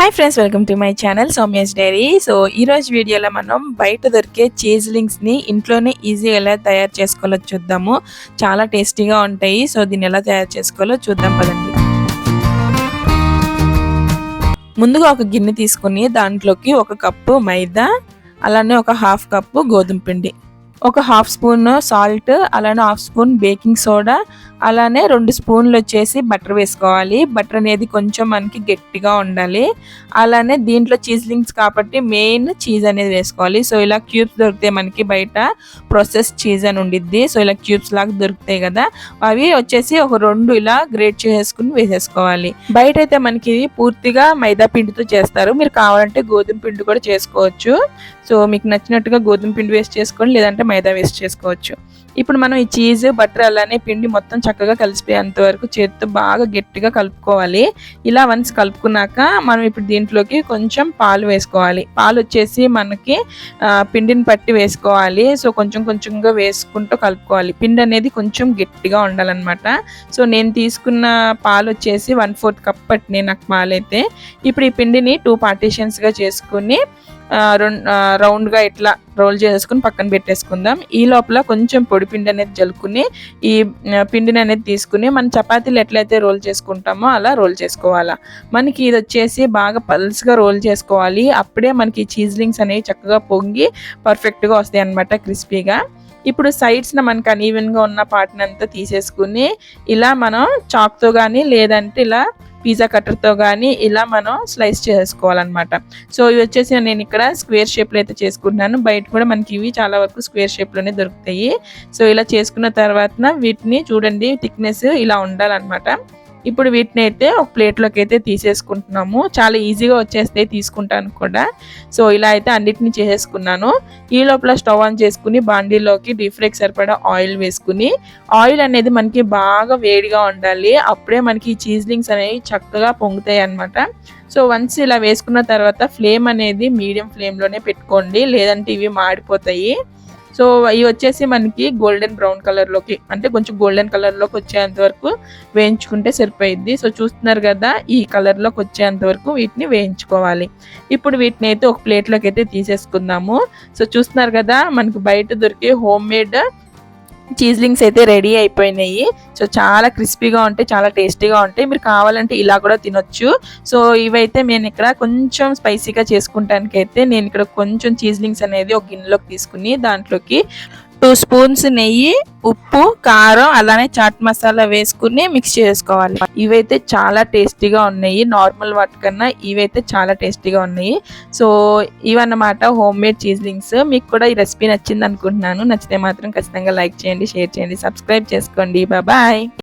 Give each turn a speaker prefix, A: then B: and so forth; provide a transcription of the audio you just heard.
A: Hi friends, welcome to my channel Soumya's diary. So ఈరోజు వీడియోలో మనం బయట దొరికే చీజ్లింగ్స్ని ఇంట్లోనే ఈజీగా ఎలా తయారు చేసుకోవాలో చూద్దాము. చాలా టేస్టీగా ఉంటాయి. సో దీన్ని ఎలా తయారు చేసుకోవాలో చూద్దాం పదండి. ముందుగా ఒక గిన్నె తీసుకుని దాంట్లోకి 1 కప్పు మైదా, అలానే ఒక 1/2 కప్పు గోధుమ పిండి, ఒక 1/2 స్పూన్ సాల్ట్, అలానే 1/2 స్పూన్ బేకింగ్ సోడా, అలానే 2 స్పూన్లు వచ్చేసి బటర్ వేసుకోవాలి. బటర్ అనేది కొంచెం మనకి గట్టిగా ఉండాలి. అలానే దీంట్లో చీజ్లింగ్స్ కాబట్టి మెయిన్ చీజ్ అనేది వేసుకోవాలి. సో ఇలా క్యూబ్స్ దొరుకుతాయి మనకి బయట, ప్రాసెస్ చీజ్ అని ఉండిద్ది. సో ఇలా క్యూబ్స్ లాగా దొరుకుతాయి కదా, అవి వచ్చేసి ఒక 2 ఇలా గ్రేట్ చేసుకుని వేసేసుకోవాలి. బయట అయితే మనకి పూర్తిగా మైదా పిండితో చేస్తారు, మీరు కావాలంటే గోధుమ పిండి కూడా చేసుకోవచ్చు. సో మీకు నచ్చినట్టుగా గోధుమ పిండి వేస్ట్ చేసుకోండి, లేదంటే మైదా వేస్ట్ చేసుకోవచ్చు. ఇప్పుడు మనం ఈ చీజ్, బటర్ అలానే పిండి మొత్తం చక్కగా కలిసిపోయేంత వరకు చేతితో బాగా గట్టిగా కలుపుకోవాలి. ఇలా వన్స్ కలుపుకున్నాక మనం ఇప్పుడు దీంట్లోకి కొంచెం పాలు వేసుకోవాలి. పాలు వచ్చేసి మనకి పిండిని పట్టి వేసుకోవాలి. సో కొంచెం కొంచెంగా వేసుకుంటూ కలుపుకోవాలి. పిండి అనేది కొంచెం గట్టిగా ఉండాలన్నమాట. సో నేను తీసుకున్న పాలు వచ్చేసి 1/4 కప్ పట్టినాయి నాకు పాలైతే. ఇప్పుడు ఈ పిండిని 2 పార్టీషన్స్గా చేసుకుని రౌండ్గా ఇట్లా రోల్ చేసుకుని పక్కన పెట్టేసుకుందాం. ఈ లోపల కొంచెం పొడి పిండి అనేది జల్లుకుని ఈ పిండిని అనేది తీసుకుని మనం చపాతీలు ఎట్లయితే రోల్ చేసుకుంటామో అలా రోల్ చేసుకోవాలా. మనకి ఇది వచ్చేసి బాగా పల్స్గా రోల్ చేసుకోవాలి. అప్పుడే మనకి చీజ్లింగ్స్ అనేవి చక్కగా పొంగి పర్ఫెక్ట్గా వస్తాయి అన్నమాట, క్రిస్పీగా. ఇప్పుడు సైడ్స్న మనకు అనీవెన్గా ఉన్న పార్ట్ని అంతా తీసేసుకుని ఇలా మనం చాక్తో కానీ లేదంటే ఇలా పిజ్జా కట్టర్తో కానీ ఇలా మనం స్లైస్ చేసుకోవాలన్నమాట. సో ఇవి వచ్చేసి నేను ఇక్కడ స్క్వేర్ షేప్లో అయితే చేసుకుంటున్నాను. బయట కూడా మనకి ఇవి చాలా వరకు స్క్వేర్ షేప్లోనే దొరుకుతాయి. సో ఇలా చేసుకున్న తర్వాత వీటిని చూడండి, థిక్నెస్ ఇలా ఉండాలన్నమాట. ఇప్పుడు వీటిని అయితే ఒక ప్లేట్లోకి అయితే తీసేసుకుంటున్నాము. చాలా ఈజీగా వచ్చేస్తాయి తీసుకుంటాను కూడా. సో ఇలా అయితే అన్నిటిని చేసేసుకున్నాను. ఈ లోపల స్టవ్ ఆన్ చేసుకుని బాండీలోకి డీప్ ఫ్రైకి సరిపడా ఆయిల్ వేసుకుని, ఆయిల్ అనేది మనకి బాగా వేడిగా ఉండాలి. అప్పుడే మనకి ఈ చీజ్లింగ్స్ అనేవి చక్కగా పొంగుతాయి అన్నమాట. సో వన్స్ ఇలా వేసుకున్న తర్వాత ఫ్లేమ్ అనేది మీడియం ఫ్లేమ్లోనే పెట్టుకోండి, లేదంటే ఇవి మాడిపోతాయి. సో ఇవి వచ్చేసి మనకి గోల్డెన్ బ్రౌన్ కలర్లోకి, అంటే కొంచెం గోల్డెన్ కలర్లోకి వచ్చేంత వరకు వేయించుకుంటే సరిపోయిద్ది. సో చూస్తున్నారు కదా, ఈ కలర్లోకి వచ్చేంత వరకు వీటిని వేయించుకోవాలి. ఇప్పుడు వీటిని అయితే ఒక ప్లేట్లోకి అయితే తీసేసుకుందాము. సో చూస్తున్నారు కదా, మనకి బయట దొరికే హోమ్ మేడ్ చీజ్లింగ్స్ అయితే రెడీ అయిపోయినాయి. సో చాలా క్రిస్పీగా ఉంటాయి, చాలా టేస్టీగా ఉంటాయి. మీరు కావాలంటే ఇలా కూడా తినొచ్చు. సో ఇవైతే నేను ఇక్కడ కొంచెం స్పైసీగా చేసుకుంటానికి అయితే నేను ఇక్కడ కొంచెం చీజ్లింగ్స్ అనేది ఒక గిన్నెలోకి తీసుకుని దాంట్లోకి 2 స్పూన్స్ నెయ్యి, ఉప్పు, కారం, అలానే చాట్ మసాలా వేసుకుని మిక్స్ చేసుకోవాలి. ఇవైతే చాలా టేస్టీగా ఉన్నాయి, నార్మల్ వాటికన్నా ఇవైతే చాలా టేస్టీగా ఉన్నాయి. సో ఇవన్నమాట హోమ్ మేడ్ చీజ్లింగ్స్. మీకు కూడా ఈ రెసిపీ నచ్చింది అనుకుంటున్నాను. నచ్చితే మాత్రం ఖచ్చితంగా లైక్ చేయండి, షేర్ చేయండి, సబ్స్క్రైబ్ చేసుకోండి. బాయ్.